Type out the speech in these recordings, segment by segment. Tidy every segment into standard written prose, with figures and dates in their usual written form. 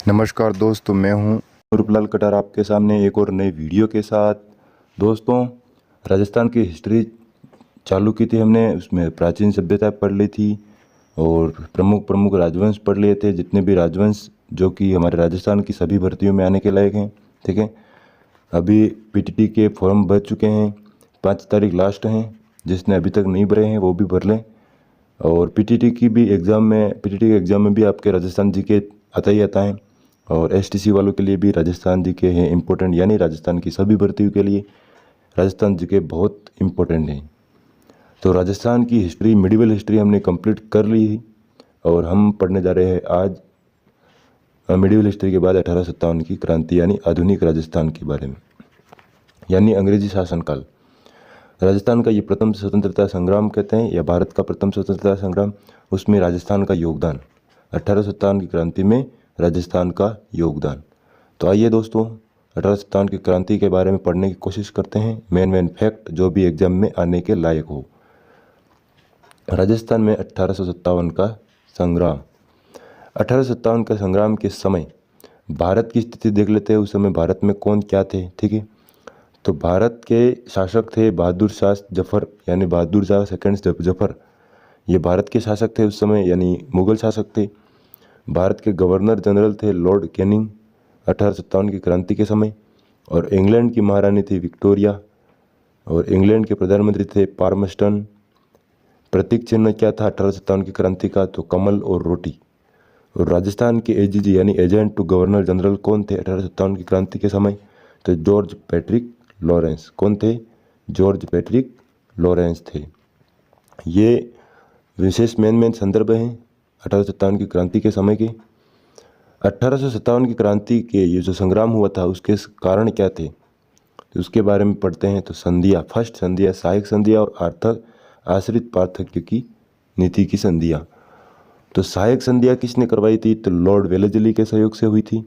नमस्कार दोस्तों, मैं हूं रूपलाल कटार आपके सामने एक और नई वीडियो के साथ। दोस्तों, राजस्थान की हिस्ट्री चालू की थी हमने, उसमें प्राचीन सभ्यता पढ़ ली थी और प्रमुख प्रमुख राजवंश पढ़ लिए थे, जितने भी राजवंश जो कि हमारे राजस्थान की सभी भर्तियों में आने के लायक हैं। ठीक है, अभी पीटीटी के फॉर्म भर चुके हैं, 5 तारीख लास्ट हैं। जिसने अभी तक नहीं भरे हैं वो भी भर लें। और पीटीटी के एग्ज़ाम में भी आपके राजस्थान जी के आता ही आता है। और एसटीसी वालों के लिए भी राजस्थान जी के हैं इम्पोर्टेंट, यानी राजस्थान की सभी भर्तियों के लिए राजस्थान जी के बहुत इम्पोर्टेंट हैं। तो राजस्थान की हिस्ट्री, मिडिवल हिस्ट्री हमने कंप्लीट कर ली है और हम पढ़ने जा रहे हैं आज मिडिवल हिस्ट्री के बाद 1857 की क्रांति यानी आधुनिक राजस्थान के बारे में, यानी अंग्रेजी शासनकाल। राजस्थान का ये प्रथम स्वतंत्रता संग्राम कहते हैं या भारत का प्रथम स्वतंत्रता संग्राम, उसमें राजस्थान का योगदान, 1857 की क्रांति में राजस्थान का योगदान। तो आइए दोस्तों, 1857 की क्रांति के बारे में पढ़ने की कोशिश करते हैं, मेन फैक्ट जो भी एग्जाम में आने के लायक हो। राजस्थान में 1857 का संग्राम। 1857 का संग्राम के समय भारत की स्थिति देख लेते हैं। उस समय भारत में कौन क्या थे। ठीक है, तो भारत के शासक थे बहादुर शाह जफर, यानी बहादुर शाह सेकंड जफर। ये भारत के शासक थे उस समय, यानी मुगल शासक थे। भारत के गवर्नर जनरल थे लॉर्ड कैनिंग 1857 की क्रांति के समय। और इंग्लैंड की महारानी थी विक्टोरिया और इंग्लैंड के प्रधानमंत्री थे पार्मस्टन। प्रतीक चिन्ह क्या था 1857 की क्रांति का? तो कमल और रोटी। और राजस्थान के एजीजी यानी एजेंट टू गवर्नर जनरल कौन थे 1857 की क्रांति के समय? तो जॉर्ज पैट्रिक लॉरेंस। कौन थे? जॉर्ज पैट्रिक लॉरेंस थे। ये विशेष मेन संदर्भ हैं 1857 की क्रांति के समय के। 1857 की क्रांति के ये जो संग्राम हुआ था उसके कारण क्या थे, तो उसके बारे में पढ़ते हैं। तो संधियाँ, फर्स्ट संधियाँ सहायक संधियाँ और आर्थक आश्रित पार्थक्य की नीति की संधियाँ। तो सहायक संधियाँ किसने करवाई थी? तो लॉर्ड वेलेस्ली के सहयोग से हुई थी।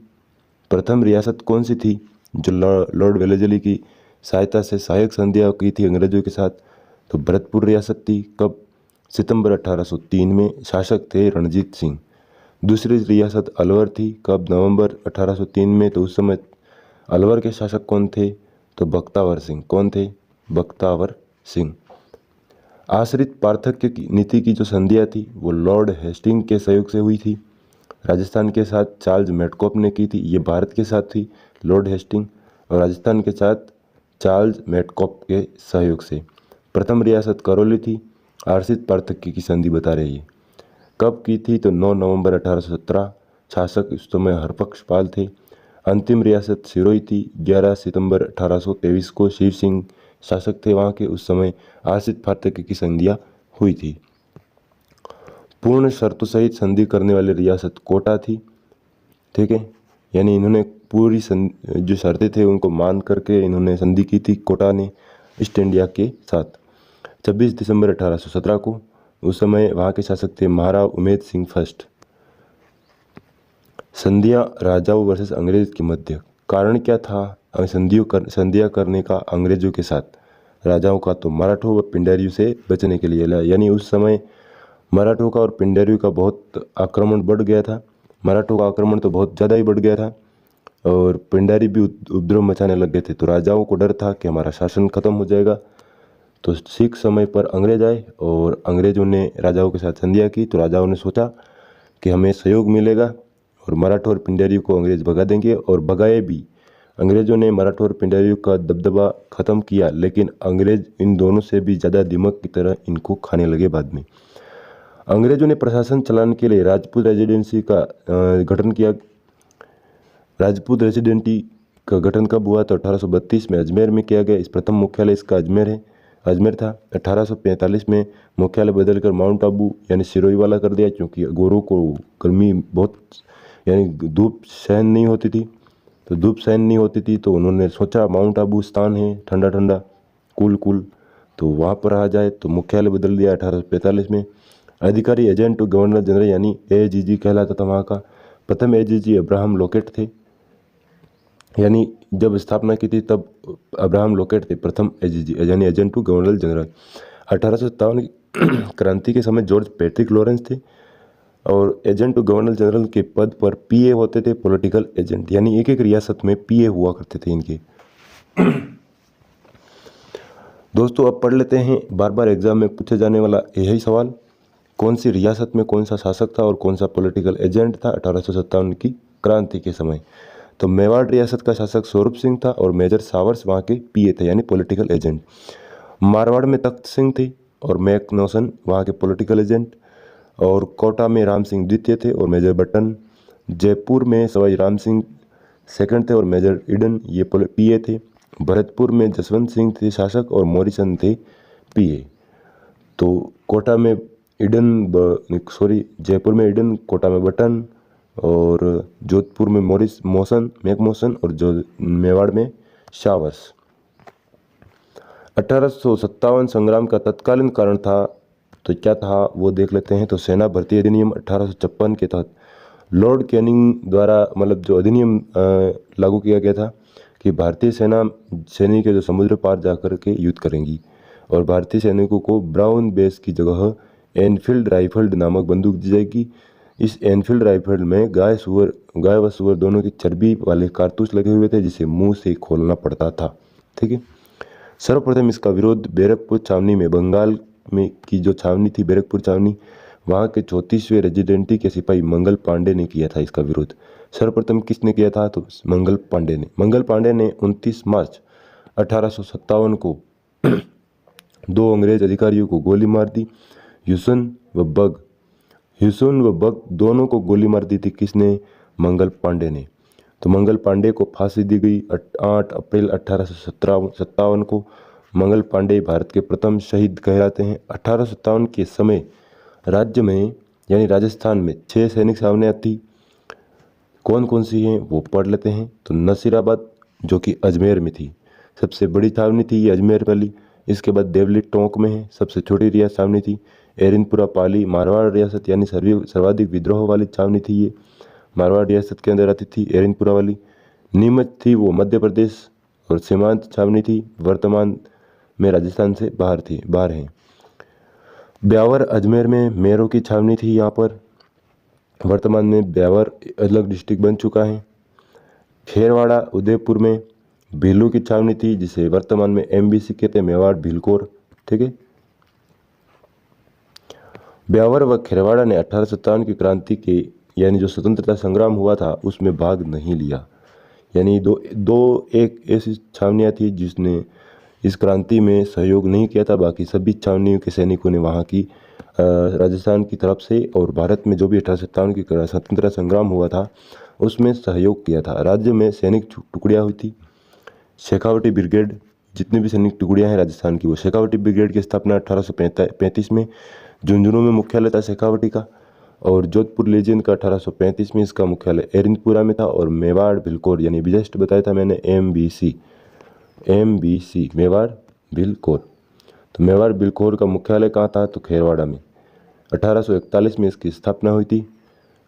प्रथम रियासत कौन सी थी जो लॉर्ड वेलेस्ली की सहायता से सहायक संधियाँ की थी अंग्रेजों के साथ? तो भरतपुर रियासत थी। कब? सितंबर 1803 में। शासक थे रणजीत सिंह। दूसरी रियासत अलवर थी। कब? नवंबर 1803 में। तो उस समय अलवर के शासक कौन थे? तो बख्तावर सिंह। कौन थे? बख्तावर सिंह। आश्रित पार्थक्य की नीति की जो संधियाँ थी वो लॉर्ड हेस्टिंग के सहयोग से हुई थी। राजस्थान के साथ चार्ल्स मेटकॉप ने की थी। ये भारत के साथ थी लॉर्ड हेस्टिंग, और राजस्थान के साथ चार्ल्स मेटकॉप के सहयोग से। प्रथम रियासत करौली थी। आश्रित पार्थक्य की संधि बता रही है। कब की थी? तो 9 नवंबर 1817। शासक उस समय हरबख्शपाल थे। अंतिम रियासत सिरोही थी। 11 सितंबर 1823 को शिव सिंह शासक थे वहाँ के। उस समय आश्रित पार्थक्य की संधियाँ हुई थी। पूर्ण शर्तों सहित संधि करने वाली रियासत कोटा थी। ठीक है, यानी इन्होंने पूरी जो शर्तें थे उनको मान करके इन्होंने संधि की थी कोटा ने ईस्ट इंडिया के साथ। 26 दिसंबर 1817 को। उस समय वहाँ के शासक थे महाराव उमेद सिंह फर्स्ट। संधियाँ राजाओं वर्सेस अंग्रेज के मध्य। कारण क्या था संधियाँ करने का अंग्रेजों के साथ? राजाओं का तो मराठों व पिंडारियों से बचने के लिए। यानी उस समय मराठों का और पिंडारियों का बहुत आक्रमण बढ़ गया था। मराठों का आक्रमण तो बहुत ज़्यादा ही बढ़ गया था और पिंडारी भी उपद्रव मचाने लग गए थे। तो राजाओं को डर था कि हमारा शासन खत्म हो जाएगा। तो ठीक समय पर अंग्रेज आए और अंग्रेजों ने राजाओं के साथ संधियाँ की। तो राजाओं ने सोचा कि हमें सहयोग मिलेगा और मराठों और पिंडारियों को अंग्रेज भगा देंगे, और भगाए भी। अंग्रेजों ने मराठों और पिंडारियों का दबदबा ख़त्म किया, लेकिन अंग्रेज इन दोनों से भी ज़्यादा दिमाग की तरह इनको खाने लगे बाद में। अंग्रेजों ने प्रशासन चलाने के लिए राजपूत रेजिडेंसी का गठन किया। राजपूत रेजिडेंटी का गठन कब हुआ? तो 1832 में अजमेर में किया गया। इस प्रथम मुख्यालय इसका अजमेर था। 1845 में मुख्यालय बदलकर माउंट आबू यानी सिरोही वाला कर दिया, क्योंकि गोरों को गर्मी बहुत, यानी धूप सहन नहीं होती थी। तो धूप सहन नहीं होती थी तो उन्होंने सोचा माउंट आबू स्थान है ठंडा ठंडा, कूल, तो वहाँ पर आ जाए। तो मुख्यालय बदल दिया 1845 में। अधिकारी एजेंट टू गवर्नर जनरल यानी एजीजी कहलाता था वहाँ का। प्रथम एजीजी अब्राहम लॉकेट थे, यानी जब स्थापना की थी तब अब्राहम लॉकेट थे प्रथम एजीजी यानी एजेंट टू गवर्नर जनरल। 1857 की क्रांति के समय जॉर्ज पैट्रिक लॉरेंस थे। और एजेंट गवर्नर जनरल के पद पर पीए होते थे, पॉलिटिकल एजेंट, यानी एक एक रियासत में पीए हुआ करते थे इनके। दोस्तों अब पढ़ लेते हैं बार बार एग्जाम में पूछे जाने वाला यही सवाल, कौन सी रियासत में कौन सा शासक था और कौन सा पॉलिटिकल एजेंट था 1857 की क्रांति के समय। तो मेवाड़ रियासत का शासक स्वरूप सिंह था और मेजर सावर्स वहाँ के पीए थे यानी पॉलिटिकल एजेंट। मारवाड़ में तख्त सिंह थे और मैकनोसन वहाँ के पॉलिटिकल एजेंट। और कोटा में राम सिंह द्वितीय थे और मेजर बटन। जयपुर में सवाई राम सिंह सेकंड थे और मेजर ईडन ये पीए थे। भरतपुर में जसवंत सिंह थे शासक और मॉरिसन थे पीए। तो कोटा में जयपुर में ईडन, कोटा में बटन और जोधपुर में मैकमोसन और जो मेवाड़ में शावर्स। 1857 संग्राम का तत्कालीन कारण था तो क्या था वो देख लेते हैं। तो सेना भर्ती अधिनियम 1856 के तहत लॉर्ड कैनिंग द्वारा मतलब जो अधिनियम लागू किया गया था कि भारतीय सेना सैनिक जो समुद्र पार जाकर के युद्ध करेंगी और भारतीय सैनिकों को ब्राउन बेस की जगह एनफील्ड राइफल्ड नामक बंदूक दी जाएगी। इस एनफील्ड राइफल में गाय व सुअर दोनों की चर्बी वाले कारतूस लगे हुए थे जिसे मुंह से खोलना पड़ता था। ठीक है। सर्वप्रथम इसका विरोध बैरकपुर छावनी में, बंगाल में की जो छावनी थी बैरकपुर छावनी, वहाँ के 34वें रेजिडेंटी के सिपाही मंगल पांडे ने किया था इसका विरोध। सर्वप्रथम किसने किया था तो मंगल पांडे ने 29 मार्च 1857 को 2 अंग्रेज अधिकारियों को गोली मार दी। ह्यूसन व बग दोनों को गोली मार दी थी किसने, मंगल पांडे ने। तो मंगल पांडे को फांसी दी गई 8 अप्रैल 1857 को। मंगल पांडे भारत के प्रथम शहीद कहलाते हैं। 1857 के समय राज्य में यानी राजस्थान में 6 सैनिक छावनियाँ थी। कौन कौन सी हैं वो पढ़ लेते हैं। तो नसीराबाद जो कि अजमेर में थी, सबसे बड़ी छावनी थी ये अजमेर वाली। इसके बाद देवली टोंक में है, सबसे छोटी रियासत छावनी थी। एरिनपुरा पाली मारवाड़ रियासत यानी सर्वाधिक विद्रोह वाली छावनी थी ये, मारवाड़ रियासत के अंदर आती थी एरिनपुरा वाली। नीमच थी वो मध्य प्रदेश और सीमांत छावनी थी, वर्तमान में राजस्थान से बाहर है। ब्यावर अजमेर में मेरों की छावनी थी यहाँ पर, वर्तमान में ब्यावर अलग डिस्ट्रिक्ट बन चुका है। खेरवाड़ा उदयपुर में भीलू की छावनी थी जिसे वर्तमान में एमबीसी कहते हैं, मेवाड़ भीलकोर। ठीक है। ब्यावर व खेरवाड़ा ने 1857 की क्रांति के यानी जो स्वतंत्रता संग्राम हुआ था उसमें भाग नहीं लिया, यानी एक ऐसी छावनियाँ थी जिसने इस क्रांति में सहयोग नहीं किया था। बाकी सभी छावनियों के सैनिकों ने वहाँ की राजस्थान की तरफ से और भारत में जो भी 1857 की स्वतंत्रता संग्राम हुआ था उसमें सहयोग किया था। राज्य में सैनिक टुकड़ियाँ हुई थी। शेखावटी ब्रिगेड, जितनी भी सैनिक टुकड़ियाँ हैं राजस्थान की, वो शेखावटी ब्रिगेड की स्थापना 1835 में झुंझुनू में मुख्यालय था शेखावटी का। और जोधपुर लेजेंड का 1835 में इसका मुख्यालय एरिनपुरा में था। और मेवाड़ भिलकोर यानी जस्ट बताया था मैंने एमबीसी मेवाड़ भिलकोर। तो मेवाड़ भिलकोर का मुख्यालय कहाँ था तो खेरवाड़ा में। 1841 में इसकी स्थापना हुई थी।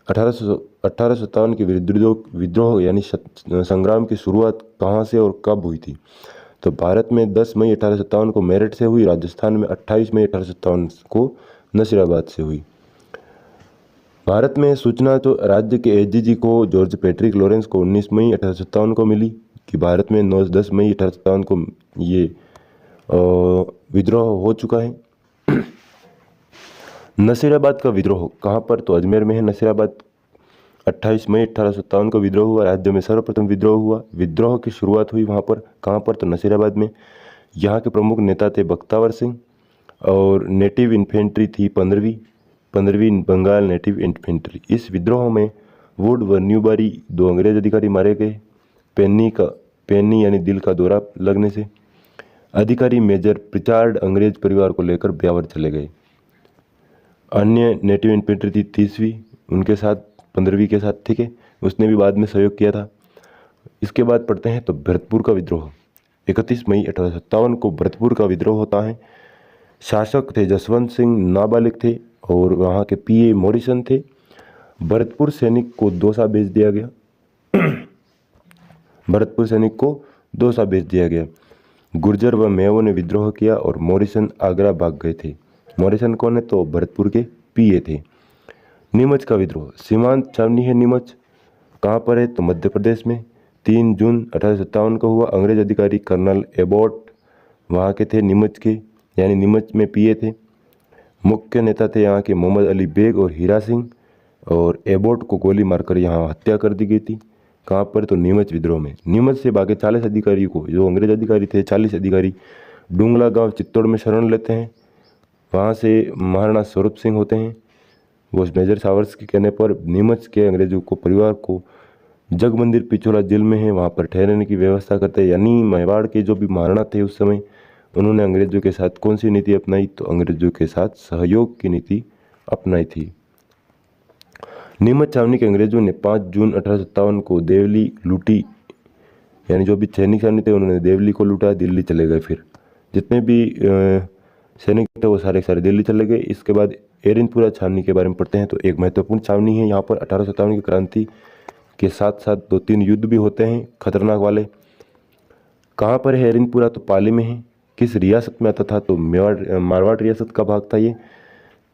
1857 के विद्रोह यानी संग्राम की शुरुआत कहाँ से और कब हुई थी तो भारत में 10 मई 1857 को मेरठ से हुई, राजस्थान में 28 मई 1857 को नसीराबाद से हुई। भारत में सूचना तो राज्य के एजीजी को जॉर्ज पैट्रिक लॉरेंस को 19 मई 1857 को मिली कि भारत में 10 मई 1857 को ये विद्रोह हो चुका है। नसीराबाद का विद्रोह कहाँ पर तो अजमेर में है नसीराबाद। 28 मई 1857 को विद्रोह हुआ, राज्य में सर्वप्रथम विद्रोह हुआ। विद्रोह की शुरुआत हुई वहाँ पर कहाँ पर तो नसीराबाद में। यहाँ के प्रमुख नेता थे बख्तावर सिंह और नेटिव इन्फेंट्री थी 15वीं बंगाल नेटिव इन्फेंट्री। इस विद्रोह में वुड व न्यूबारी 2 अंग्रेज अधिकारी मारे गए, पेनी यानी दिल का दौरा लगने से। अधिकारी मेजर प्रिचार्ड अंग्रेज परिवार को लेकर ब्यावर चले गए। अन्य नेटिव इन्फेंट्री थी 30वीं उनके साथ 15वीं के साथ। ठीक है, उसने भी बाद में सहयोग किया था। इसके बाद पढ़ते हैं तो भरतपुर का विद्रोह। 31 मई 1857 को भरतपुर का विद्रोह होता है। शासक थे जसवंत सिंह, नाबालिग थे और वहाँ के पीए मॉरिसन थे। भरतपुर सैनिक को दौसा भेज दिया गया। गुर्जर व मेवों ने विद्रोह किया और मॉरिसन आगरा भाग गए थे। मॉरिसन कौन है तो भरतपुर के पीए थे। नीमच का विद्रोह, सीमांत छावनी है नीमच, कहाँ पर है तो मध्य प्रदेश में। 3 जून 1857 को हुआ। अंग्रेज अधिकारी कर्नल एबॉट वहाँ के थे, नीमच के, यानी नीमच में पीए थे। मुख्य नेता थे यहाँ के मोहम्मद अली बेग और हीरा सिंह, और एबॉट को गोली मारकर यहाँ हत्या कर दी गई थी। कहाँ पर तो नीमच विद्रोह में। नीमच से भागे 40 अधिकारी को, जो अंग्रेज अधिकारी थे 40 अधिकारी डूंगला गांव चित्तौड़ में शरण लेते हैं। वहाँ से महाराणा स्वरूप सिंह होते हैं, वो मेजर सावर्स के कहने पर नीमच के अंग्रेजों को परिवार को जग मंदिर पिछोला जेल में है, वहाँ पर ठहरने की व्यवस्था करते हैं। यानी मेवाड़ के जो भी महाराणा थे उस समय, उन्होंने अंग्रेजों के साथ कौन सी नीति अपनाई तो अंग्रेजों के साथ सहयोग की नीति अपनाई थी। नीमच छावनी के अंग्रेजों ने 5 जून 1857 को देवली लूटी, यानी जो भी सैनिक छावनी थे उन्होंने देवली को लूटा, दिल्ली चले गए। फिर जितने भी सैनिक थे वो सारे दिल्ली चले गए। इसके बाद एरिनपुरा छावनी के बारे में पढ़ते हैं। तो एक महत्वपूर्ण छावनी है यहाँ पर। 1857 की क्रांति के साथ साथ 2-3 युद्ध भी होते हैं खतरनाक वाले। कहाँ पर है एरिनपुरा तो पाली में है। किस रियासत में आता था तो मेवाड़ मारवाड़ रियासत का भाग था ये।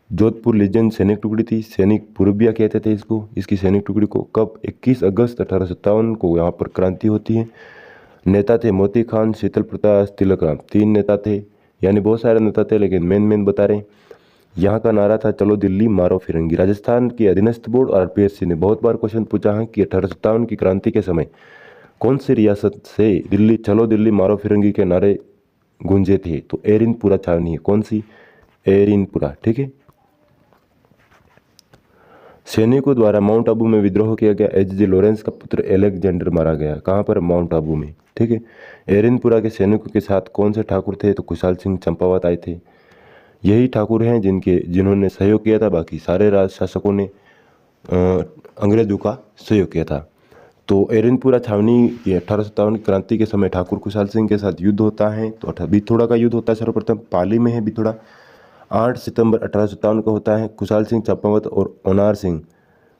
जोधपुर लीजेंड सैनिक टुकड़ी थी, सैनिक पूर्बिया कहते थे इसको, इसकी सैनिक टुकड़ी को। कब 21 अगस्त 1857 को यहाँ पर क्रांति होती है। नेता थे मोती खान, शीतल प्रताप, तिलक राम, 3 नेता थे, यानी बहुत सारे नेता थे लेकिन मेन बता रहे हैं। यहाँ का नारा था चलो दिल्ली मारो फिरंगी। राजस्थान की अधीनस्थ बोर्ड और आरपीएससी ने बहुत बार क्वेश्चन पूछा है कि 1857 की क्रांति के समय कौन सी रियासत से दिल्ली चलो दिल्ली मारो फिरंगी के नारे गूंजे थे तो एरिनपुरा छावनी है। कौन सी? एरिनपुरा, ठीक है। सैनिकों द्वारा माउंट आबू में विद्रोह किया गया। एच.जी. लॉरेंस का पुत्र एलेक्जेंडर मारा गया। कहाँ पर? माउंट आबू में, ठीक है। एरिनपुरा के सैनिकों के साथ कौन से ठाकुर थे तो खुशहाल सिंह चंपावत आए थे। यही ठाकुर हैं जिन्होंने सहयोग किया था, बाकी सारे राज शासकों ने अंग्रेजों का सहयोग किया था। तो एरिनपुरा छावनी की 1857 की क्रांति के समय ठाकुर खुशहाल सिंह के साथ युद्ध होता है। तो बिथोड़ा का युद्ध होता है सर्वप्रथम, पाली में है बिथोड़ा। 8 सितंबर 1857 को होता है। खुशहाल सिंह चंपावत और ओनार सिंह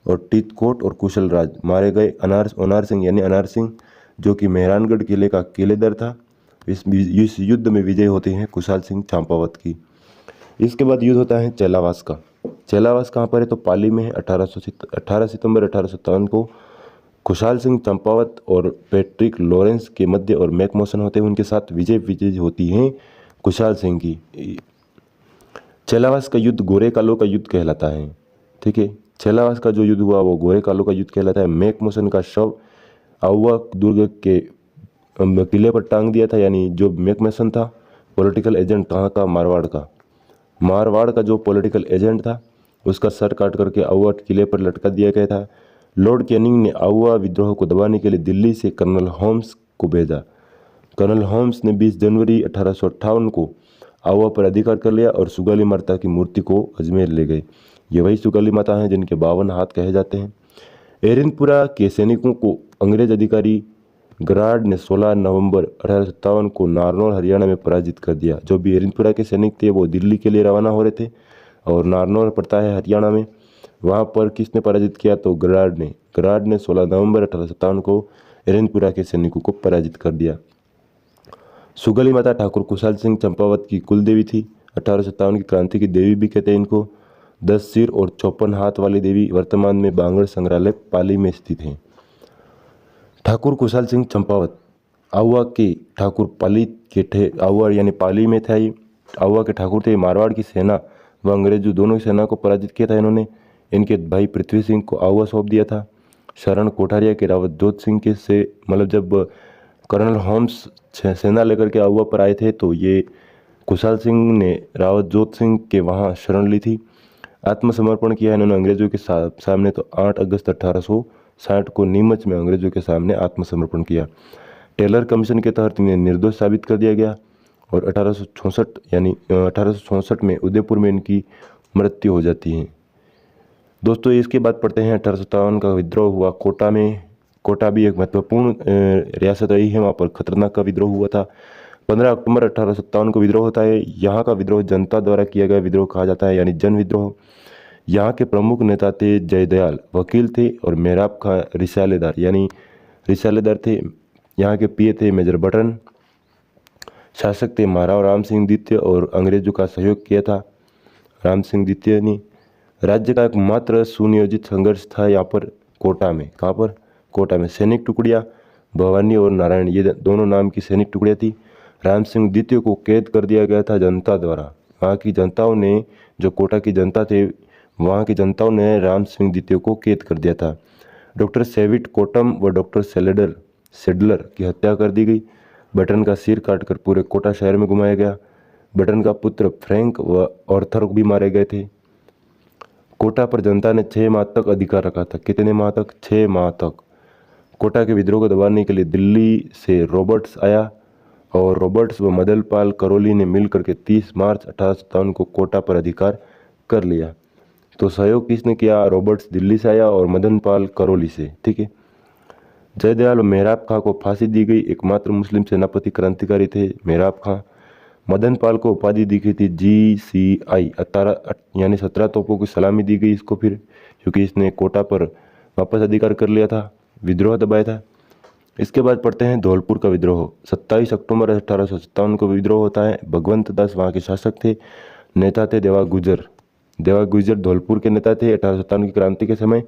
और टीतकोट और कुशल राज मारे गए। ओनार सिंह यानी अनार सिंह जो कि मेहरानगढ़ किले का किलेदार था, इस युद्ध में विजय होती है खुशहाल सिंह चंपावत की। इसके बाद युद्ध होता है चेलावास का। चेलावास कहाँ पर है तो पाली में है। 18 सितंबर 1857 को खुशहाल सिंह चंपावत और पैट्रिक लॉरेंस के मध्य और मैकमोसन होते हैं उनके साथ विजय होती है खुशहाल सिंह की। चेलावास का युद्ध गोरे कालो का युद्ध कहलाता है, ठीक है। चेलावास का जो युद्ध हुआ वो गोरे कालो का युद्ध कहलाता है। मैकमोसन का शव आउवा दुर्ग के किले पर टांग दिया था, यानी जो मैकमोसन था पॉलिटिकल एजेंट कहाँ का? मारवाड़ का जो पॉलिटिकल एजेंट था उसका सर काट करके आउवा किले पर लटका दिया गया था। लॉर्ड कैनिंग ने आउवा विद्रोह को दबाने के लिए दिल्ली से कर्नल होम्स को भेजा। कर्नल होम्स ने 20 जनवरी 1858 को आउवा पर अधिकार कर लिया और सुगाली माता की मूर्ति को अजमेर ले गए। ये वही सुगाली माता हैं जिनके 52 हाथ कहे जाते हैं। एरिनपुरा के सैनिकों को अंग्रेज अधिकारी गराड ने 16 नवंबर 1857 को नारनौल हरियाणा में पराजित कर दिया। जो भी एरिनपुरा के सैनिक थे वो दिल्ली के लिए रवाना हो रहे थे और नारनौल पड़ता है हरियाणा में, वहाँ पर किसने पराजित किया तो गराड ने 16 नवंबर 1857 को एरिनपुरा के सैनिकों को पराजित कर दिया। सुगाली माता ठाकुर खुशहाल सिंह चंपावत की कुल देवी थी। 1857 की क्रांति की देवी भी कहते हैं इनको। 10 सिर और 54 हाथ वाली देवी वर्तमान में बांगड़ संग्रहालय पाली में स्थित है। ठाकुर खुशहाल सिंह चंपावत आउवा के ठाकुर आउवा यानी पाली में था। ये आउवा के ठाकुर थे। मारवाड़ की सेना व अंग्रेजों दोनों की सेना को पराजित किया था इन्होंने। इनके भाई पृथ्वी सिंह को आउवा सौंप दिया था। शरण कोठारिया के रावत जोत सिंह के से मतलब जब कर्नल होम्स सेना लेकर के आउवा पर आए थे तो ये खुशहाल सिंह ने रावत जोत सिंह के वहाँ शरण ली थी। आत्मसमर्पण किया इन्होंने अंग्रेजों के सामने। तो 8 अगस्त 1860 को नीमच में अंग्रेजों के सामने आत्मसमर्पण किया। टेलर कमीशन के तहत इन्हें निर्दोष साबित कर दिया गया और 1864 में उदयपुर में इनकी मृत्यु हो जाती है। दोस्तों इसके बाद पढ़ते हैं 1857 का विद्रोह हुआ कोटा में। कोटा भी एक महत्वपूर्ण रियासत रही है, वहाँ पर खतरनाक का विद्रोह हुआ था। 15 अक्टूबर 1857 को विद्रोह होता है। यहाँ का विद्रोह जनता द्वारा किया गया विद्रोह कहा जाता है, यानी जन विद्रोह। यहाँ के प्रमुख नेता थे जयदयाल वकील थे और मेहराब खां रिसालेदार थे। यहाँ के पीए थे मेजर बटन। शासक थे महाराव राम सिंह द्वितीय और अंग्रेजों का सहयोग किया था राम सिंह द्वितीय ने। राज्य का एकमात्र सुनियोजित संघर्ष था यहाँ पर कोटा में। कहाँ पर? कोटा में। सैनिक टुकड़ियाँ भवानी और नारायण, ये दोनों नाम की सैनिक टुकड़ियाँ थी। राम सिंह द्वितीय को कैद कर दिया गया था जनता द्वारा। वहाँ की जनताओं ने, जो कोटा की जनता थे, वहाँ की जनताओं ने राम सिंह द्वितीय को कैद कर दिया था। डॉक्टर सेविट कोटम व डॉक्टर सेडलर की हत्या कर दी गई। बटन का सिर काटकर पूरे कोटा शहर में घुमाया गया। बटन का पुत्र फ्रैंक व ऑर्थर भी मारे गए थे। कोटा पर जनता ने 6 माह तक अधिकार रखा था। कितने माह तक? 6 माह तक। कोटा के विद्रोह को दबाने के लिए दिल्ली से रॉबर्ट्स आया और रॉबर्ट्स व मदन पाल करोली ने मिलकर के 30 मार्च 1857 को कोटा पर अधिकार कर लिया। तो सहयोग किसने किया? रॉबर्ट्स दिल्ली से आया और मदन पाल करोली से। ठीक है। जयदयाल मेहराब खां को फांसी दी गई। एकमात्र मुस्लिम सेनापति क्रांतिकारी थे मेहराब खां। मदन पाल को उपाधि दी गई थी GCI, यानी 17 तोपों की सलामी दी गई इसको, फिर क्योंकि इसने कोटा पर वापस अधिकार कर लिया था, विद्रोह दबाया था। इसके बाद पढ़ते हैं धौलपुर का विद्रोह। 27 अक्टूबर 1857 को विद्रोह होता है। भगवंत दास वहाँ के शासक थे। नेता थे देवा गुजर धौलपुर के नेता थे। 1857 की क्रांति के समय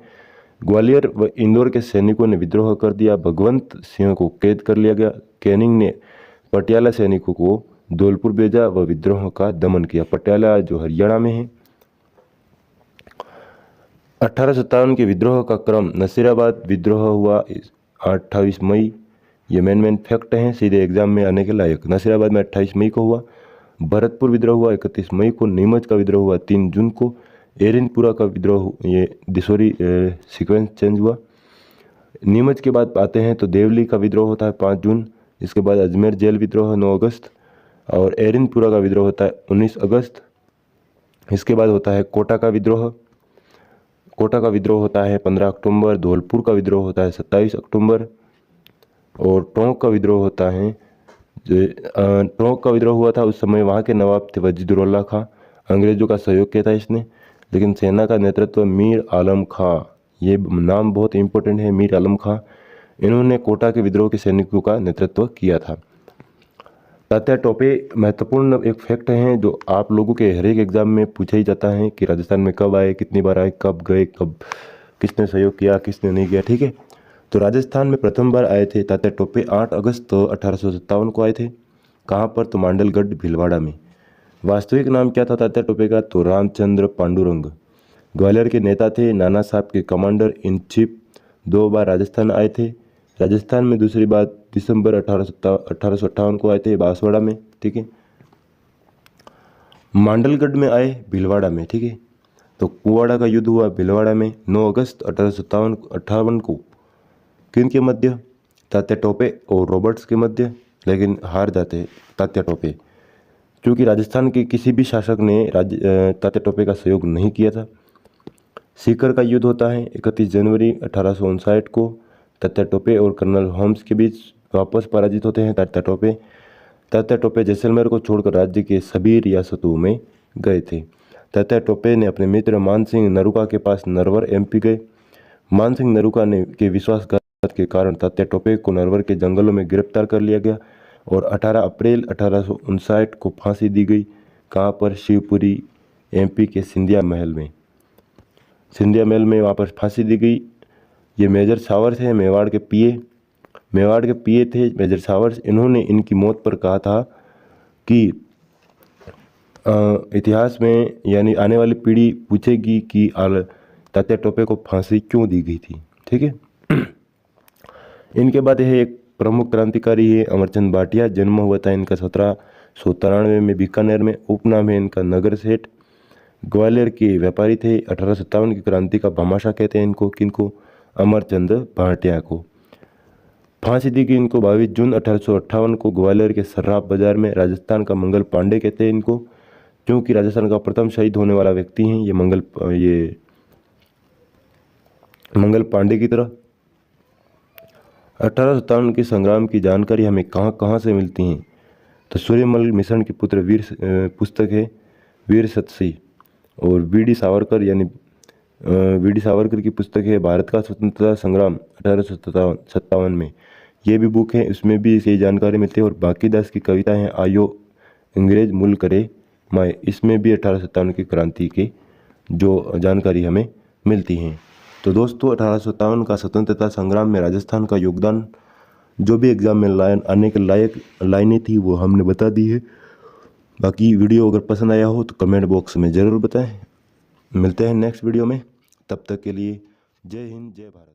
ग्वालियर व इंदौर के सैनिकों ने विद्रोह कर दिया। भगवंत सिंह को कैद कर लिया गया। कैनिंग ने पटियाला सैनिकों को धौलपुर भेजा व विद्रोह का दमन किया। पटियाला जो हरियाणा में है। 1857 के विद्रोह का क्रम। नसीराबाद विद्रोह हुआ 28 मई। ये मेन फैक्ट हैं, सीधे एग्जाम में आने के लायक। नसीराबाद में 28 मई को हुआ। भरतपुर विद्रोह हुआ 31 मई को। नीमच का विद्रोह हुआ 3 जून को। एरिनपुरा का विद्रोह, ये सॉरी सीक्वेंस चेंज हुआ। नीमच के बाद आते हैं तो देवली का विद्रोह होता है 5 जून। इसके बाद अजमेर जेल विद्रोह 9 अगस्त और एरिनपुरा का विद्रोह होता है 19 अगस्त। इसके बाद होता है कोटा का विद्रोह। कोटा का विद्रोह होता है 15 अक्टूबर। धौलपुर का विद्रोह होता है 27 अक्टूबर और टोंक का विद्रोह होता है टोंक का विद्रोह हुआ था उस समय वहाँ के नवाब थे वजीदुर्रौला खां। अंग्रेजों का सहयोग किया था इसने, लेकिन सेना का नेतृत्व मीर आलम खां, ये नाम बहुत इंपॉर्टेंट है, मीर आलम खां। इन्होंने कोटा के विद्रोह के सैनिकों का नेतृत्व किया था। तात्या टोपे महत्वपूर्ण एक फैक्ट है जो आप लोगों के हर एक एग्जाम में पूछा ही जाता है कि राजस्थान में कब आए, कितनी बार आए, कब गए, कब किसने सहयोग किया, किसने नहीं किया। ठीक है, तो राजस्थान में प्रथम बार आए थे तात्या टोपे 8 अगस्त 1857 को आए थे। कहाँ पर? तो मांडलगढ़ भीलवाड़ा में। वास्तविक नाम क्या था तात्या टोपे का? तो रामचंद्र पांडुरंग। ग्वालियर के नेता थे, नाना साहब के कमांडर इन चीफ। 2 बार राजस्थान आए थे। राजस्थान में दूसरी बार दिसंबर 1858 को आए थे बांसवाड़ा में। ठीक है, मांडलगढ़ में आए भीलवाड़ा में। ठीक है, तो कुवाड़ा का युद्ध हुआ भीलवाड़ा में 9 अगस्त 1858 को। किन के मध्य? तात्या टोपे और रॉबर्ट्स के मध्य, लेकिन हार जाते तात्या टोपे, क्योंकि राजस्थान के किसी भी शासक ने तात्या टोपे का सहयोग नहीं किया था। सीकर का युद्ध होता है 31 जनवरी 1859 को। तात्या टोपे और कर्नल होम्स के बीच वापस पराजित होते हैं तात्या टोपे। तात्या टोपे जैसलमेर को छोड़कर राज्य के सभी रियासतों में गए थे। तात्या टोपे ने अपने मित्र मानसिंह नरूका के पास नरवर MP गए। मानसिंह नरूका के विश्वासघात के कारण तात्या टोपे को नरवर के जंगलों में गिरफ्तार कर लिया गया और 18 अप्रैल 1859 को फांसी दी गई। कहाँ पर? शिवपुरी MP के सिंधिया महल में। सिंधिया महल में वहाँ पर फांसी दी गई। ये मेजर सावर थे, मेवाड़ के पीए थे मेजर सावर्स। इन्होंने इनकी मौत पर कहा था कि इतिहास में यानी आने वाली पीढ़ी पूछेगी कि तात्या टोपे को फांसी क्यों दी गई थी। ठीक है, इनके बाद यह एक प्रमुख क्रांतिकारी है अमरचंद भाटिया। जन्म हुआ था इनका 1793 में बीकानेर में। उपनाम है इनका नगर सेठ। ग्वालियर के व्यापारी थे। 1857 की क्रांति का भामाशाह कहते हैं इनको। किनको? अमरचंद भाटिया को। फांसी दी गई इनको 22 जून 1858 को ग्वालियर के सर्राफ बाजार में। राजस्थान का मंगल पांडे कहते हैं इनको, क्योंकि राजस्थान का प्रथम शहीद होने वाला व्यक्ति हैं ये मंगल पांडे की तरह। 1857 के संग्राम की जानकारी हमें कहाँ से मिलती हैं? तो सूर्यमल मिश्रण की पुत्र पुस्तक है वीर सतसी, और वीडी सावरकर की पुस्तक है भारत का स्वतंत्रता संग्राम 1857 में। ये भी बुक है, इसमें भी सही जानकारी मिलती है। और बांकीदास की कविता है आयो अंग्रेज मुल करे माए, इसमें भी 1857 की क्रांति की जो जानकारी हमें मिलती हैं। तो दोस्तों 1857 का स्वतंत्रता संग्राम में राजस्थान का योगदान जो भी एग्ज़ाम में आने के लायक लाइनें थी वो हमने बता दी है। बाकी वीडियो अगर पसंद आया हो तो कमेंट बॉक्स में ज़रूर बताएं। मिलते हैं नेक्स्ट वीडियो में, तब तक के लिए जय हिंद जय भारत।